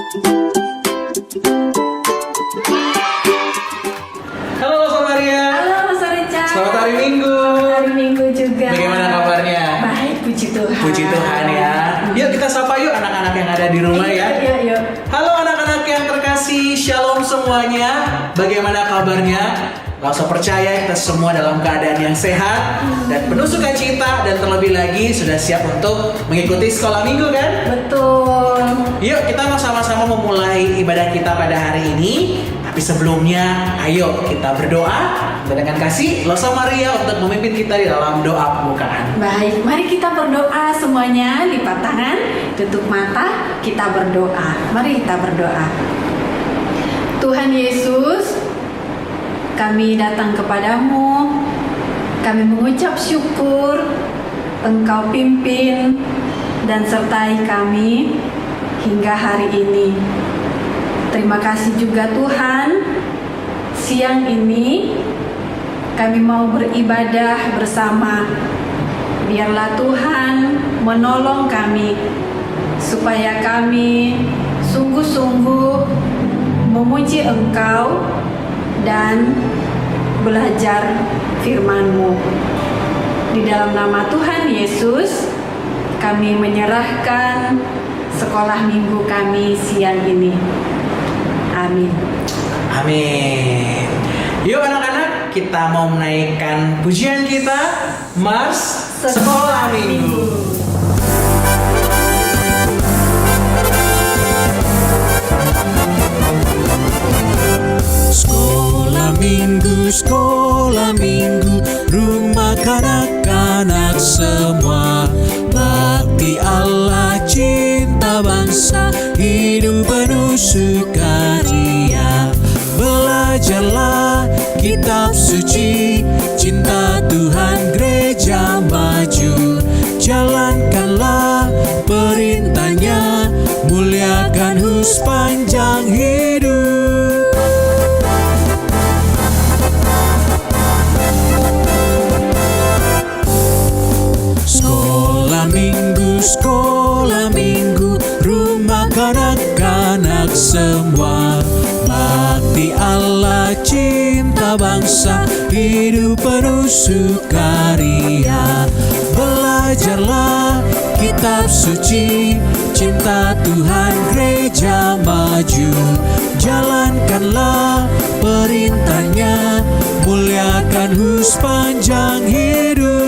Halo Loso Maria. Halo Mas Richard. Selamat hari Minggu. Hari Minggu juga. Bagaimana kabarnya? Baik, puji Tuhan. Puji Tuhan ya. Yuk kita sapa yuk anak-anak yang ada di rumah ya. Yuk. Halo anak-anak yang terkasih, shalom semuanya. Bagaimana kabarnya? Langsung percaya kita semua dalam keadaan yang sehat dan penuh sukacita, dan terlebih lagi sudah siap untuk mengikuti sekolah minggu kan? Betul. Yuk kita sama-sama memulai ibadah kita pada hari ini. Tapi sebelumnya ayo kita berdoa dengan kasih Loso Maria untuk memimpin kita di dalam doa pembukaan. Baik, mari kita berdoa semuanya. Lipat tangan, tutup mata, kita berdoa. Mari kita berdoa. Tuhan Yesus, kami datang kepadamu. Kami mengucap syukur Engkau pimpin dan sertai kami hingga hari ini. Terima kasih juga Tuhan, siang ini kami mau beribadah bersama. Biarlah Tuhan menolong kami supaya kami sungguh-sungguh memuji Engkau dan belajar firman-Mu. Di dalam nama Tuhan Yesus, kami menyerahkan sekolah minggu kami siang ini. Amin. Amin. Yuk anak-anak, kita mau menaikkan pujian kita, Mars Sekolah Minggu. Sekolah minggu, rumah kanak-kanak semua. Bakti Allah, cinta bangsa, hidup penuh sukaria. Belajarlah kitab suci, cinta Tuhan gereja maju. Jalankanlah perintahnya, muliakan sepanjang hidup. Sekolah minggu, rumah kanak-kanak semua. Bakti Allah, cinta bangsa, hidup penuh sukaria. Belajarlah kitab suci, cinta Tuhan gereja maju. Jalankanlah perintahnya, muliakan sepanjang hidup.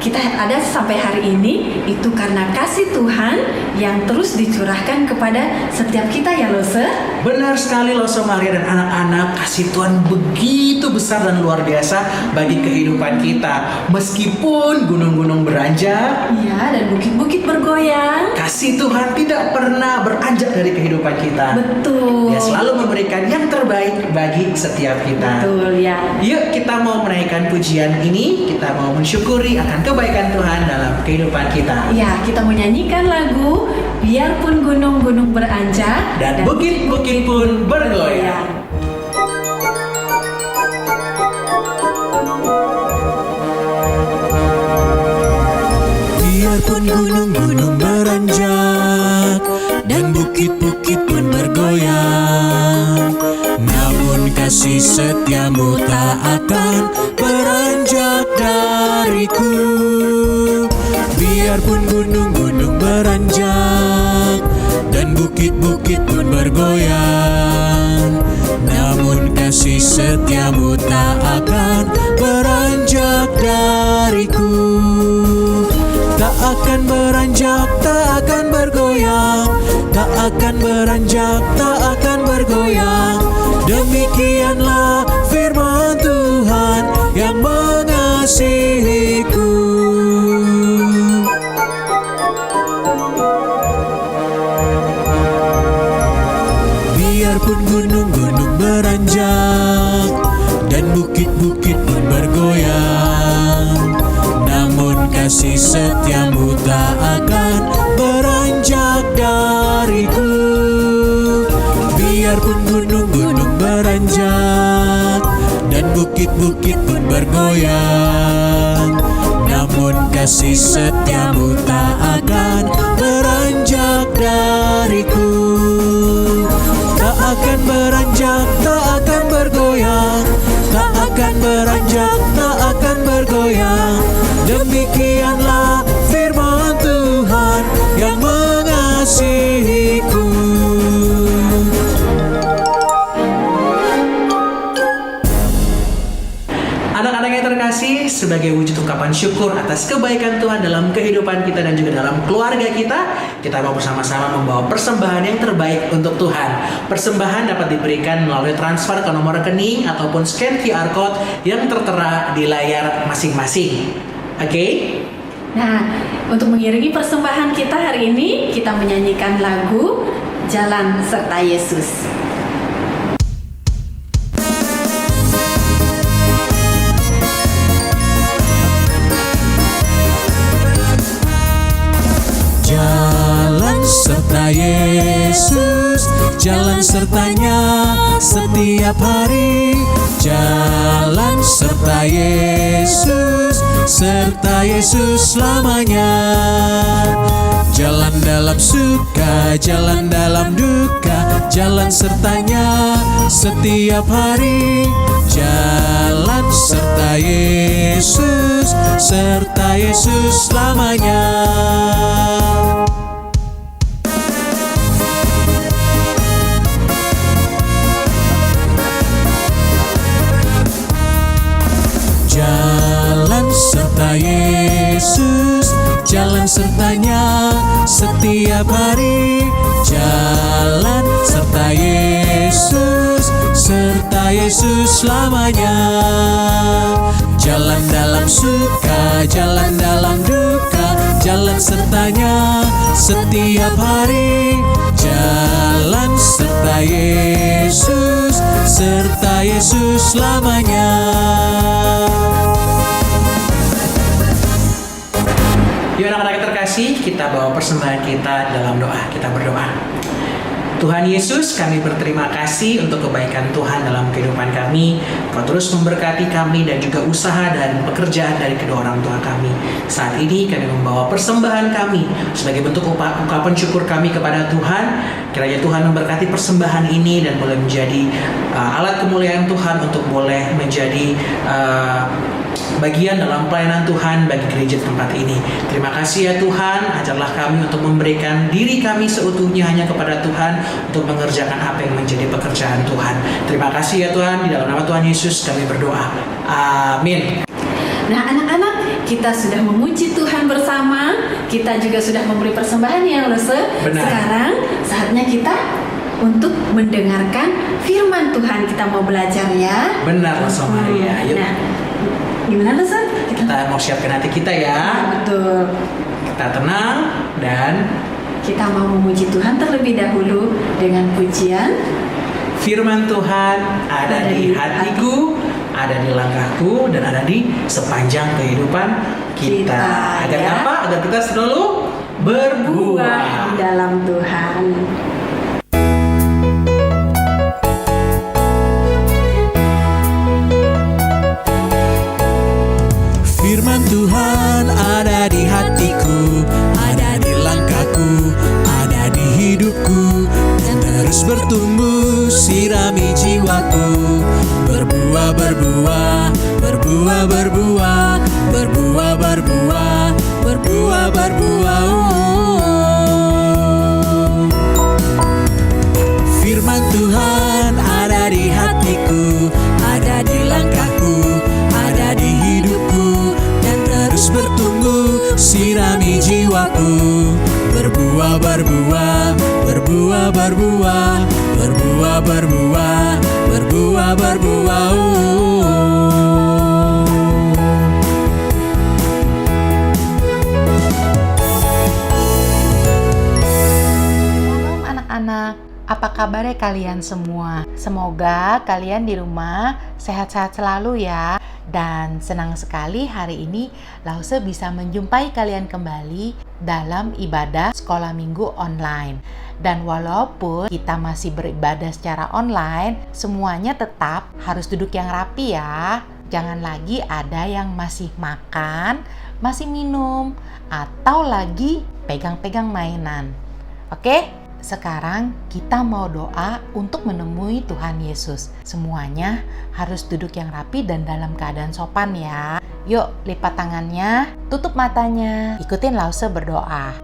Kita ada sampai hari ini itu karena kasih Tuhan yang terus dicurahkan kepada setiap kita ya Lose. Benar sekali Loso Maria dan anak-anak, kasih Tuhan begitu besar dan luar biasa bagi kehidupan kita. Meskipun gunung-gunung beranjak, ya, dan bukit-bukit bergoyang, kasih Tuhan tidak pernah beranjak dari kehidupan kita. Betul. Dia selalu memberikan yang terbaik bagi setiap kita. Betul ya. Yuk kita mau menaikkan pujian ini, kita mau mensyukuri akan kebaikan Tuhan dalam kehidupan kita. Ya, kita menyanyikan lagu Biarpun gunung-gunung beranjak Dan bukit-bukit pun bergoyang. Biarpun gunung-gunung beranjak dan bukit-bukit pun bergoyang, namun kasih setiamu tak akan beranjak dariku. Biarpun gunung-gunung beranjak dan bukit-bukit pun bergoyang, namun kasih setiamu tak akan beranjak dariku. Tak akan beranjak, tak akan bergoyang, tak akan beranjak, tak akan bergoyang. Demikianlah firman Tuhan yang mengasihiku. Biarpun gunung-gunung beranjak dan bukit-bukit pun bergoyang, namun kasih setiamu tak akan beranjak dariku. Biarpun gunung-gunung beranjak dan bukit-bukit pun bergoyang, namun kasih kasih setiamu tak akan beranjak dariku. Tak akan beranjak, tak akan bergoyang, tak akan beranjak, tak akan bergoyang. Demikianlah firman Tuhan yang mengasihiku. Anak-anak yang terkasih, sebagai wujud ungkapan syukur atas kebaikan Tuhan dalam kehidupan kita dan juga dalam keluarga kita mau bersama-sama membawa persembahan yang terbaik untuk Tuhan. Persembahan dapat diberikan melalui transfer ke nomor rekening ataupun scan QR Code yang tertera di layar masing-masing. Oke? Nah, untuk mengiringi persembahan kita hari ini, kita menyanyikan lagu Jalan Serta Yesus. Jalan serta Yesus, jalan sertanya setiap hari. Jalan serta Yesus, serta Yesus selamanya. Jalan dalam suka, jalan dalam duka, jalan sertanya setiap hari. Jalan serta Yesus, serta Yesus selamanya. Jalan serta Yesus, jalan sertanya setiap hari. Jalan serta Yesus, serta Yesus selamanya. Jalan dalam suka, jalan dalam duka, jalan sertanya setiap hari. Jalan serta Yesus, serta Yesus selamanya. Yuk anak-anak yang terkasih, kita bawa persembahan kita dalam doa. Kita berdoa. Tuhan Yesus, kami berterima kasih untuk kebaikan Tuhan dalam kehidupan kami. Kau terus memberkati kami dan juga usaha dan pekerjaan dari kedua orang tua kami. Saat ini kami membawa persembahan kami sebagai bentuk ungkapan syukur kami kepada Tuhan. Kiranya Tuhan memberkati persembahan ini dan boleh menjadi alat kemuliaan Tuhan untuk boleh menjadi bagian dalam pelayanan Tuhan bagi gereja tempat ini. Terima kasih ya Tuhan, ajarlah kami untuk memberikan diri kami seutuhnya hanya kepada Tuhan untuk mengerjakan apa yang menjadi pekerjaan Tuhan. Terima kasih ya Tuhan, di dalam nama Tuhan Yesus kami berdoa. Amin. Nah anak-anak, kita sudah memuji Tuhan bersama, kita juga sudah memberi persembahan ya Lose. Benar. Sekarang saatnya kita untuk mendengarkan firman Tuhan. Kita mau belajar ya. Benar Rosa Maria. Yuk. Nah, gimana Lose? Kita mau siapkan hati kita ya. Betul. Kita tenang dan Kita mau memuji Tuhan terlebih dahulu dengan pujian. firman Tuhan ada di hatiku, ada di langkahku, dan ada di sepanjang kehidupan kita. Agar ya. apa? Agar kita selalu berbuah. Di dalam Tuhan. Firman Tuhan ada di hatiku, ada di langkahku, ada di hidupku, dan terus bertumbuh sirami jiwaku. Berbuah, berbuah, berbuah, berbuah, berbuah, berbuah, berbuah, berbuah. Firman Tuhan ada di hatiku, ada di langkahku, ada di hidupku, dan terus bertumbuh sirami jiwaku. Berbuah, berbuah, berbuah, berbuah, berbuah, berbuah, berbuah, berbuah. Shalom anak-anak, apa kabarnya kalian semua? Semoga kalian di rumah sehat-sehat selalu ya. Dan senang sekali hari ini Lause bisa menjumpai kalian kembali dalam ibadah sekolah minggu online. Dan walaupun kita masih beribadah secara online, semuanya tetap harus duduk yang rapi ya. Jangan lagi ada yang masih makan, masih minum, atau lagi pegang-pegang mainan. Oke? Sekarang kita mau doa untuk menemui Tuhan Yesus. Semuanya harus duduk yang rapi dan dalam keadaan sopan ya. Yuk, lipat tangannya, tutup matanya, ikutin Lause berdoa.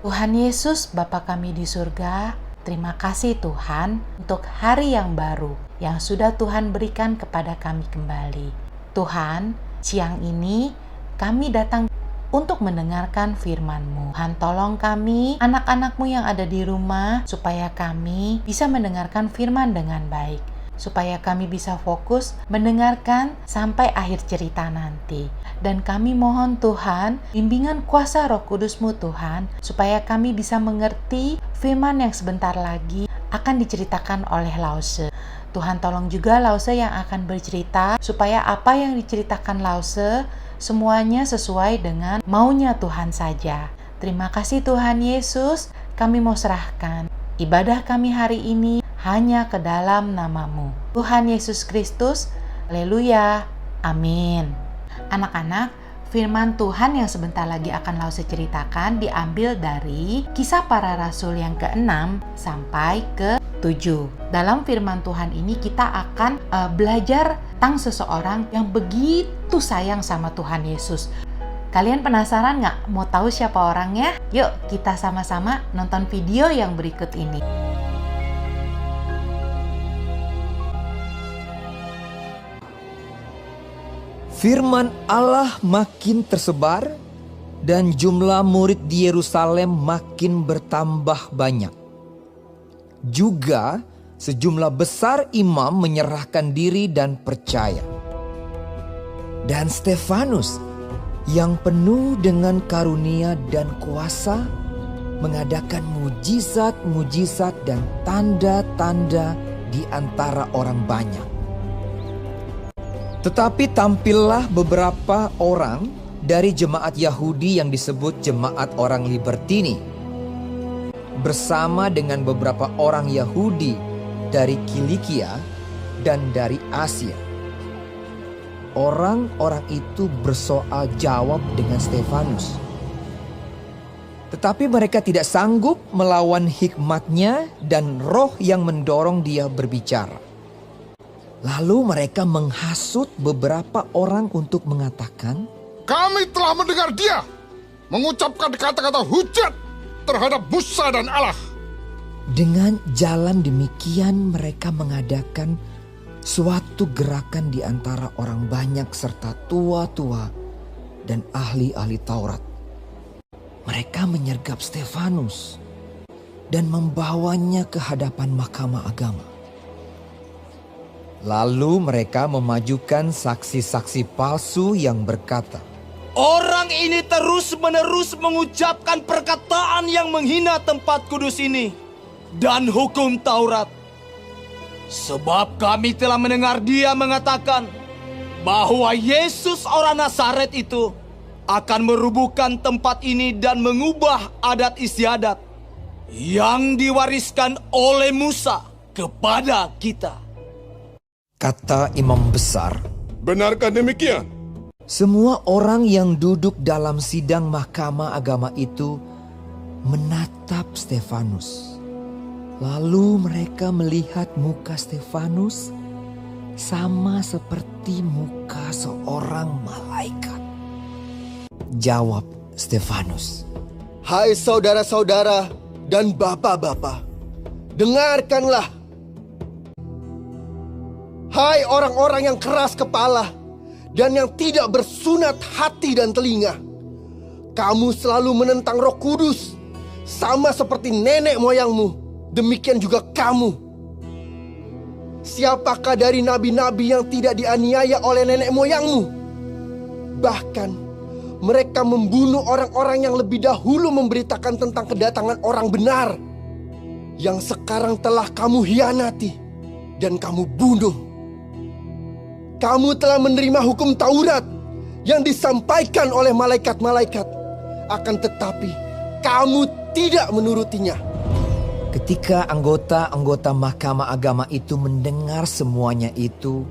Tuhan Yesus, Bapa kami di surga, terima kasih Tuhan untuk hari yang baru yang sudah Tuhan berikan kepada kami kembali. Tuhan, siang ini kami datang untuk mendengarkan firman-Mu. Tuhan, tolong kami, anak-anak-Mu yang ada di rumah, supaya kami bisa mendengarkan firman dengan baik. Supaya kami bisa fokus mendengarkan sampai akhir cerita nanti. Dan kami mohon Tuhan, bimbingan kuasa Roh Kudus-Mu Tuhan, supaya kami bisa mengerti firman yang sebentar lagi akan diceritakan oleh Lause. Tuhan, tolong juga Lause yang akan bercerita, supaya apa yang diceritakan Lause semuanya sesuai dengan maunya Tuhan saja. Terima kasih Tuhan Yesus, kami mau serahkan ibadah kami hari ini hanya ke dalam nama-Mu. Tuhan Yesus Kristus, haleluya, amin. Anak-anak, firman Tuhan yang sebentar lagi akan Lause ceritakan diambil dari Kisah Para Rasul yang ke-6 sampai ke-7. Dalam firman Tuhan ini kita akan belajar tentang seseorang yang begitu sayang sama Tuhan Yesus. Kalian penasaran nggak mau tahu siapa orangnya? Yuk kita sama-sama nonton video yang berikut ini. Firman Allah makin tersebar dan jumlah murid di Yerusalem makin bertambah banyak. Juga sejumlah besar imam menyerahkan diri dan percaya. Dan Stefanus yang penuh dengan karunia dan kuasa mengadakan mujizat-mujizat dan tanda-tanda di antara orang banyak. Tetapi tampillah beberapa orang dari jemaat Yahudi yang disebut jemaat orang Libertini bersama dengan beberapa orang Yahudi dari Kilikia dan dari Asia. Orang-orang itu bersoal jawab dengan Stefanus. Tetapi mereka tidak sanggup melawan hikmatnya dan roh yang mendorong dia berbicara. Lalu mereka menghasut beberapa orang untuk mengatakan, "Kami telah mendengar dia mengucapkan kata-kata hujat terhadap Musa dan Allah." Dengan jalan demikian mereka mengadakan suatu gerakan di antara orang banyak serta tua-tua dan ahli-ahli Taurat. Mereka menyergap Stefanus dan membawanya ke hadapan mahkamah agama. Lalu mereka memajukan saksi-saksi palsu yang berkata, "Orang ini terus-menerus mengucapkan perkataan yang menghina tempat kudus ini dan hukum Taurat. Sebab kami telah mendengar dia mengatakan bahwa Yesus orang Nazaret itu akan merubuhkan tempat ini dan mengubah adat istiadat yang diwariskan oleh Musa kepada kita." kata imam besar. Benarkah demikian? Semua orang yang duduk dalam sidang mahkamah agama itu menatap Stefanus. Lalu mereka melihat muka Stefanus sama seperti muka seorang malaikat. Jawab Stefanus, "Hai saudara-saudara dan bapak-bapak, dengarkanlah. Hai orang-orang yang keras kepala dan yang tidak bersunat hati dan telinga. Kamu selalu menentang Roh Kudus, sama seperti nenek moyangmu, demikian juga kamu. Siapakah dari nabi-nabi yang tidak dianiaya oleh nenek moyangmu? Bahkan mereka membunuh orang-orang yang lebih dahulu memberitakan tentang kedatangan orang benar, yang sekarang telah kamu hianati dan kamu bunuh. Kamu telah menerima hukum Taurat yang disampaikan oleh malaikat-malaikat, akan tetapi kamu tidak menurutinya." ketika anggota-anggota mahkamah agama itu mendengar semuanya itu,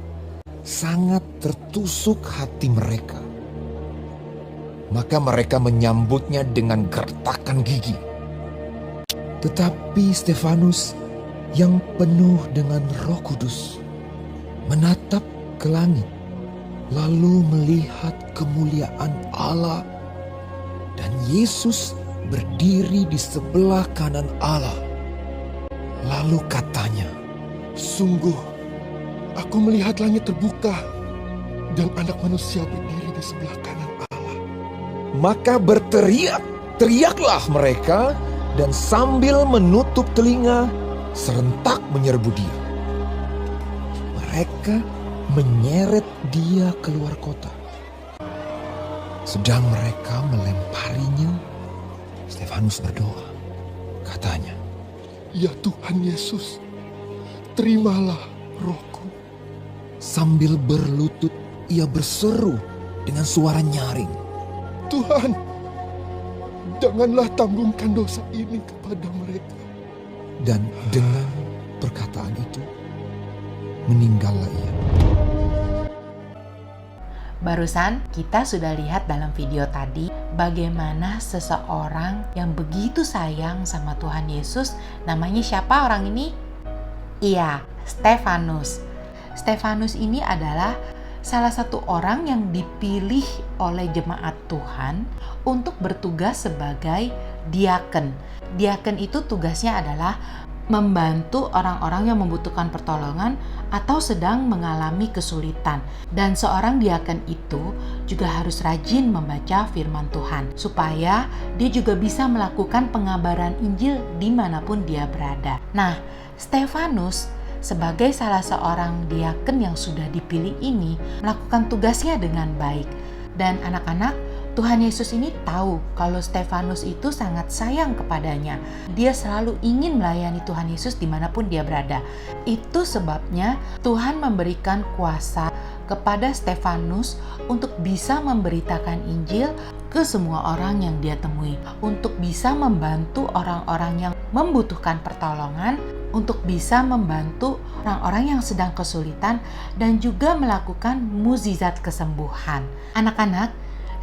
sangat tertusuk hati mereka. Maka mereka menyambutnya dengan gertakan gigi. Tetapi Stefanus yang penuh dengan Roh Kudus menatap ke langit, lalu melihat kemuliaan Allah dan Yesus berdiri di sebelah kanan Allah. Lalu katanya, Sungguh, aku melihat langit terbuka dan Anak Manusia berdiri di sebelah kanan Allah. maka berteriaklah mereka dan sambil menutup telinga serentak menyerbu dia. Mereka menyeret dia keluar kota. Sedang mereka melemparinya, Stefanus berdoa. Katanya, Ya Tuhan Yesus, terimalah rohku. sambil berlutut ia berseru dengan suara nyaring, Tuhan, janganlah tanggungkan dosa ini kepada mereka. dan dengan perkataan itu meninggallah ia. Barusan kita sudah lihat dalam video tadi bagaimana seseorang yang begitu sayang sama Tuhan Yesus, namanya siapa orang ini? Iya, Stefanus. Stefanus ini adalah salah satu orang yang dipilih oleh jemaat Tuhan untuk bertugas sebagai diaken. Diaken itu tugasnya adalah membantu orang-orang yang membutuhkan pertolongan atau sedang mengalami kesulitan. Dan seorang diaken itu juga harus rajin membaca firman Tuhan supaya dia juga bisa melakukan pengabaran Injil dimanapun dia berada. Nah, Stefanus sebagai salah seorang diaken yang sudah dipilih ini melakukan tugasnya dengan baik. Dan anak-anak, Tuhan Yesus ini tahu kalau Stefanus itu sangat sayang kepadanya. Dia selalu ingin melayani Tuhan Yesus dimanapun dia berada. Itu sebabnya Tuhan memberikan kuasa kepada Stefanus untuk bisa memberitakan Injil ke semua orang yang dia temui. Untuk bisa membantu orang-orang yang membutuhkan pertolongan, untuk bisa membantu orang-orang yang sedang kesulitan, dan juga melakukan mukjizat kesembuhan. Anak-anak,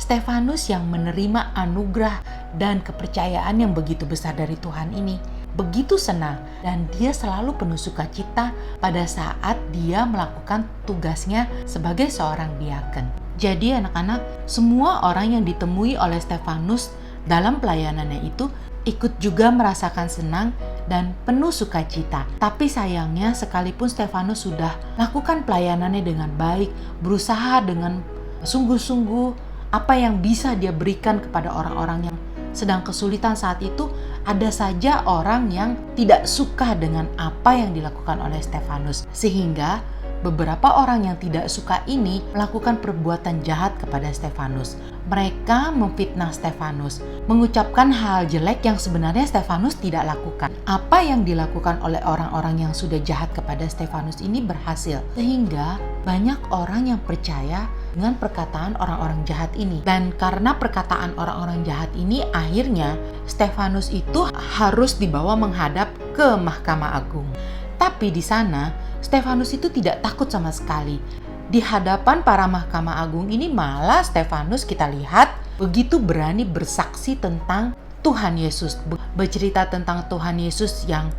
Stefanus yang menerima anugerah dan kepercayaan yang begitu besar dari Tuhan ini begitu senang, dan dia selalu penuh sukacita pada saat dia melakukan tugasnya sebagai seorang diaken. Jadi anak-anak, semua orang yang ditemui oleh Stefanus dalam pelayanannya itu ikut juga merasakan senang dan penuh sukacita. Tapi sayangnya sekalipun Stefanus sudah lakukan pelayanannya dengan baik, berusaha dengan sungguh-sungguh apa yang bisa dia berikan kepada orang-orang yang sedang kesulitan saat itu, ada saja orang yang tidak suka dengan apa yang dilakukan oleh Stefanus. Sehingga beberapa orang yang tidak suka ini melakukan perbuatan jahat kepada Stefanus. Mereka memfitnah Stefanus, mengucapkan hal jelek yang sebenarnya Stefanus tidak lakukan. Apa yang dilakukan oleh orang-orang yang sudah jahat kepada Stefanus ini berhasil, sehingga banyak orang yang percaya dengan perkataan orang-orang jahat ini. Dan karena perkataan orang-orang jahat ini, akhirnya Stefanus itu harus dibawa menghadap ke Mahkamah Agung. Tapi di sana Stefanus itu tidak takut sama sekali. Di hadapan para Mahkamah Agung ini malah Stefanus kita lihat begitu berani bersaksi tentang Tuhan Yesus, bercerita tentang Tuhan Yesus yang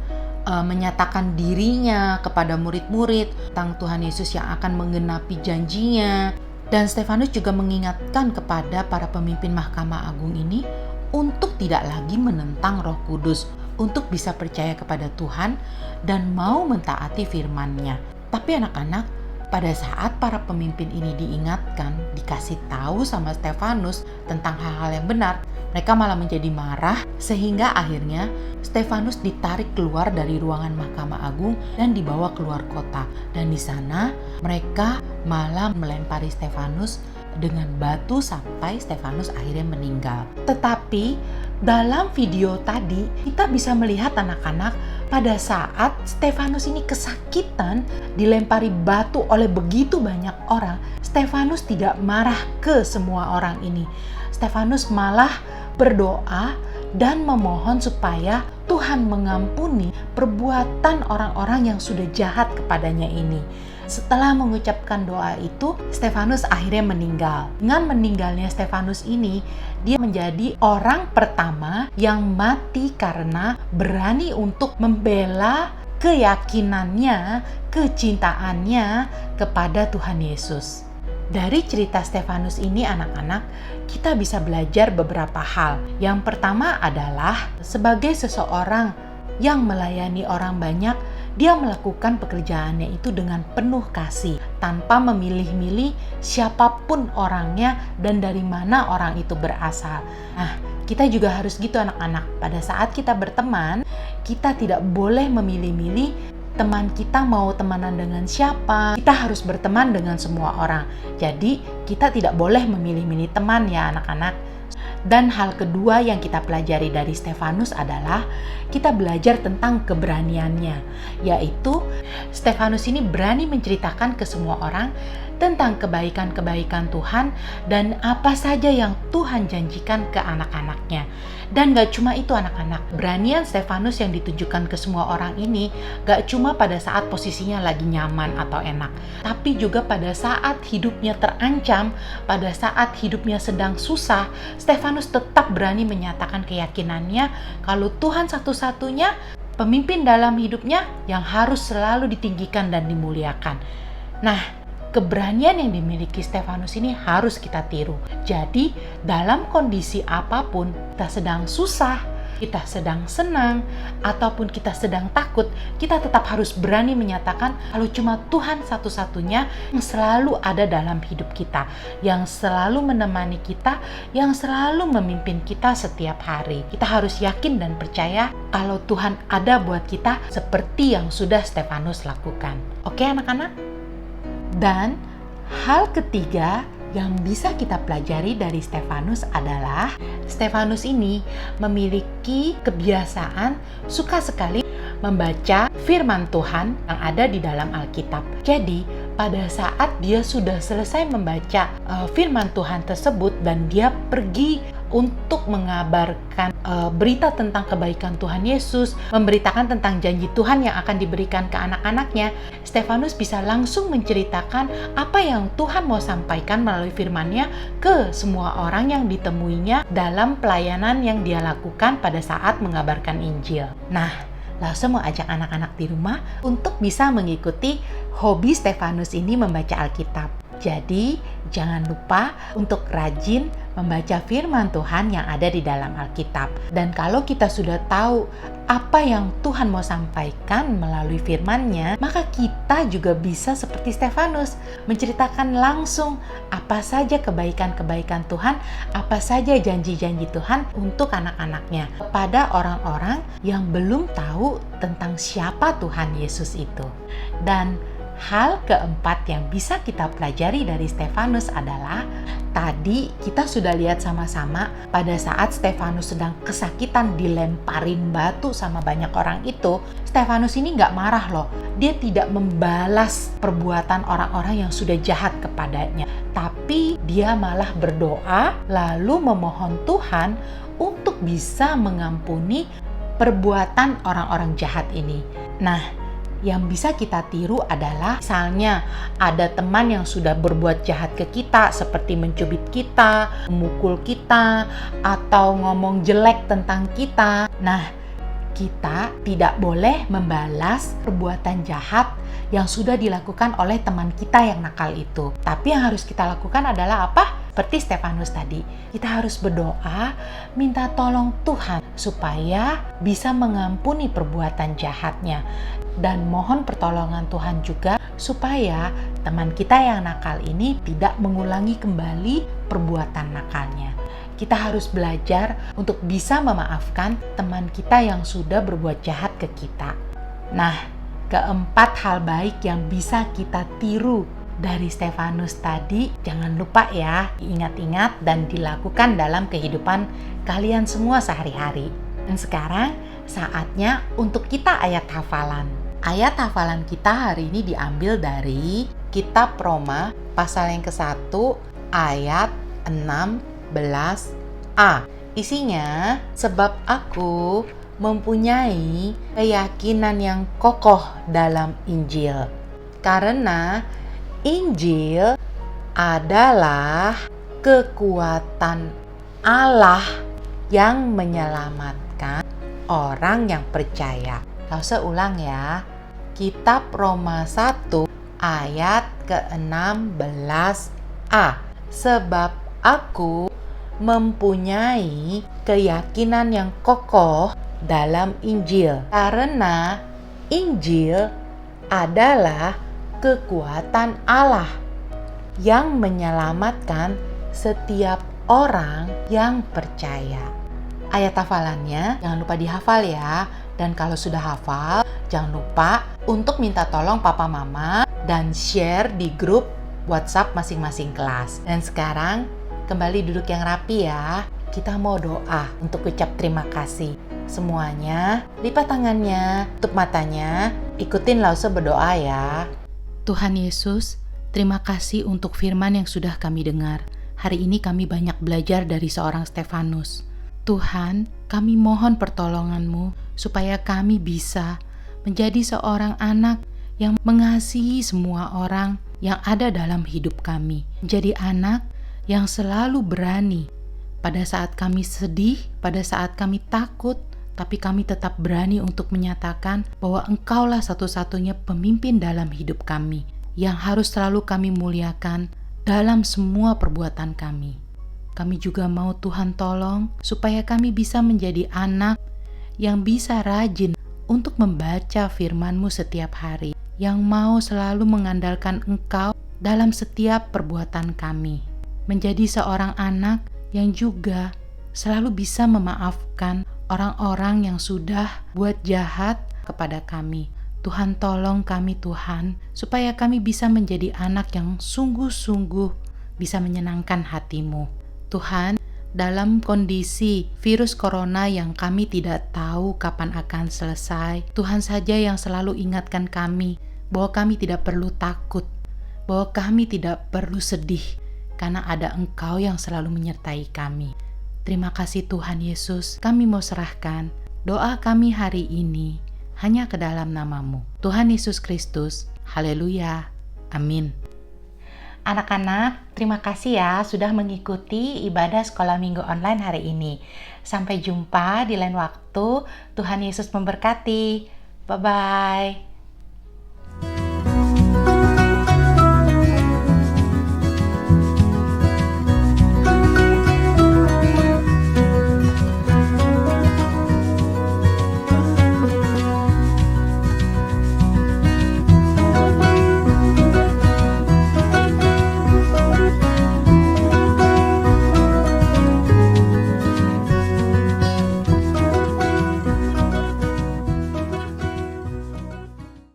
menyatakan dirinya kepada murid-murid, tentang Tuhan Yesus yang akan menggenapi janjinya. Dan Stefanus juga mengingatkan kepada para pemimpin Mahkamah Agung ini untuk tidak lagi menentang Roh Kudus, untuk bisa percaya kepada Tuhan dan mau mentaati firman-Nya. Tapi anak-anak, pada saat para pemimpin ini diingatkan, dikasih tahu sama Stefanus tentang hal-hal yang benar, mereka malah menjadi marah, sehingga akhirnya Stefanus ditarik keluar dari ruangan Mahkamah Agung dan dibawa keluar kota. Dan di sana mereka malah melempari Stefanus dengan batu sampai Stefanus akhirnya meninggal. Tetapi dalam video tadi kita bisa melihat anak-anak, pada saat Stefanus ini kesakitan dilempari batu oleh begitu banyak orang, Stefanus tidak marah ke semua orang ini. Stefanus malah berdoa dan memohon supaya Tuhan mengampuni perbuatan orang-orang yang sudah jahat kepadanya ini. setelah mengucapkan doa itu, Stefanus akhirnya meninggal. Dengan meninggalnya Stefanus ini, dia menjadi orang pertama yang mati karena berani untuk membela keyakinannya, kecintaannya kepada Tuhan Yesus. Dari cerita Stefanus ini anak-anak, kita bisa belajar beberapa hal. Yang pertama adalah sebagai seseorang yang melayani orang banyak, dia melakukan pekerjaannya itu dengan penuh kasih, tanpa memilih-milih siapapun orangnya dan dari mana orang itu berasal. Nah, kita juga harus gitu anak-anak. Pada saat kita berteman, kita tidak boleh memilih-milih teman kita mau temanan dengan siapa. Kita harus berteman dengan semua orang. Jadi kita tidak boleh memilih-milih teman ya anak-anak. Dan hal kedua yang kita pelajari dari Stefanus adalah kita belajar tentang keberaniannya, yaitu Stefanus ini berani menceritakan ke semua orang tentang kebaikan-kebaikan Tuhan dan apa saja yang Tuhan janjikan ke anak-anaknya. Dan gak cuma itu anak-anak, beranian Stefanus yang ditujukan ke semua orang ini gak cuma pada saat posisinya lagi nyaman atau enak, tapi juga pada saat hidupnya terancam, pada saat hidupnya sedang susah, Stefanus tetap berani menyatakan keyakinannya kalau Tuhan satu-satunya pemimpin dalam hidupnya yang harus selalu ditinggikan dan dimuliakan. Nah, keberanian yang dimiliki Stefanus ini harus kita tiru. Jadi, dalam kondisi apapun, kita sedang susah, kita sedang senang, ataupun kita sedang takut, kita tetap harus berani menyatakan kalau cuma Tuhan satu-satunya yang selalu ada dalam hidup kita, yang selalu menemani kita, yang selalu memimpin kita setiap hari. Kita harus yakin dan percaya kalau Tuhan ada buat kita seperti yang sudah Stefanus lakukan. Oke anak-anak? Dan hal ketiga yang bisa kita pelajari dari Stefanus adalah Stefanus ini memiliki kebiasaan suka sekali membaca firman Tuhan yang ada di dalam Alkitab. Jadi pada saat dia sudah selesai membaca firman Tuhan tersebut dan dia pergi untuk mengabarkan berita tentang kebaikan Tuhan Yesus, memberitakan tentang janji Tuhan yang akan diberikan ke anak-anaknya, Stefanus bisa langsung menceritakan apa yang Tuhan mau sampaikan melalui firman-Nya ke semua orang yang ditemuinya dalam pelayanan yang dia lakukan pada saat mengabarkan Injil. Nah, Lause mau ajak anak-anak di rumah untuk bisa mengikuti hobi Stefanus ini membaca Alkitab. Jadi, jangan lupa untuk rajin membaca firman Tuhan yang ada di dalam Alkitab. Dan kalau kita sudah tahu apa yang Tuhan mau sampaikan melalui firman-Nya, maka kita juga bisa seperti Stefanus, menceritakan langsung apa saja kebaikan-kebaikan Tuhan, apa saja janji-janji Tuhan untuk anak-anaknya kepada orang-orang yang belum tahu tentang siapa Tuhan Yesus itu. Dan hal keempat yang bisa kita pelajari dari Stefanus adalah tadi kita sudah lihat sama-sama pada saat Stefanus sedang kesakitan dilemparin batu sama banyak orang itu, Stefanus ini nggak marah loh. Dia tidak membalas perbuatan orang-orang yang sudah jahat kepadanya, tapi dia malah berdoa lalu memohon Tuhan untuk bisa mengampuni perbuatan orang-orang jahat ini. Nah, yang bisa kita tiru adalah misalnya ada teman yang sudah berbuat jahat ke kita seperti mencubit kita, memukul kita, atau ngomong jelek tentang kita. Nah, kita tidak boleh membalas perbuatan jahat yang sudah dilakukan oleh teman kita yang nakal itu. Tapi yang harus kita lakukan adalah apa? Seperti Stefanus tadi, kita harus berdoa, minta tolong Tuhan supaya bisa mengampuni perbuatan jahatnya. Dan mohon pertolongan Tuhan juga supaya teman kita yang nakal ini tidak mengulangi kembali perbuatan nakalnya. Kita harus belajar untuk bisa memaafkan teman kita yang sudah berbuat jahat ke kita. Nah, keempat hal baik yang bisa kita tiru dari Stefanus tadi, jangan lupa ya, ingat-ingat dan dilakukan dalam kehidupan kalian semua sehari-hari. Dan sekarang saatnya untuk kita ayat hafalan. Ayat hafalan kita hari ini diambil dari Kitab Roma pasal yang ke-1 ayat 16a. Isinya, sebab aku mempunyai keyakinan yang kokoh dalam Injil. Karena Injil adalah kekuatan Allah yang menyelamatkan orang yang percaya. Lause ulang ya. Kitab Roma 1 ayat ke-16a. Sebab aku mempunyai keyakinan yang kokoh dalam Injil. Karena Injil adalah kekuatan Allah yang menyelamatkan setiap orang yang percaya. Ayat hafalannya jangan lupa dihafal ya. Dan kalau sudah hafal, jangan lupa untuk minta tolong papa mama dan share di grup WhatsApp masing-masing kelas. Dan sekarang kembali duduk yang rapi ya. Kita mau doa untuk ucap terima kasih. Semuanya lipat tangannya, tutup matanya, ikutin Lause berdoa ya. Tuhan Yesus, terima kasih untuk firman yang sudah kami dengar. Hari ini kami banyak belajar dari seorang Stefanus. Tuhan, kami mohon pertolongan-Mu supaya kami bisa menjadi seorang anak yang mengasihi semua orang yang ada dalam hidup kami. Menjadi anak yang selalu berani pada saat kami sedih, pada saat kami takut, tapi kami tetap berani untuk menyatakan bahwa Engkaulah satu-satunya pemimpin dalam hidup kami yang harus selalu kami muliakan dalam semua perbuatan kami. Kami juga mau Tuhan tolong supaya kami bisa menjadi anak yang bisa rajin untuk membaca firman-Mu setiap hari, yang mau selalu mengandalkan Engkau dalam setiap perbuatan kami. Menjadi seorang anak yang juga selalu bisa memaafkan orang-orang yang sudah buat jahat kepada kami. Tuhan tolong kami Tuhan, supaya kami bisa menjadi anak yang sungguh-sungguh bisa menyenangkan hati-Mu. Tuhan, dalam kondisi virus corona yang kami tidak tahu kapan akan selesai, Tuhan saja yang selalu ingatkan kami bahwa kami tidak perlu takut, bahwa kami tidak perlu sedih, karena ada Engkau yang selalu menyertai kami. Terima kasih Tuhan Yesus, kami mau serahkan doa kami hari ini hanya ke dalam nama-Mu. Tuhan Yesus Kristus, haleluya, amin. Anak-anak, terima kasih ya sudah mengikuti ibadah sekolah minggu online hari ini. Sampai jumpa di lain waktu. Tuhan Yesus memberkati. Bye-bye.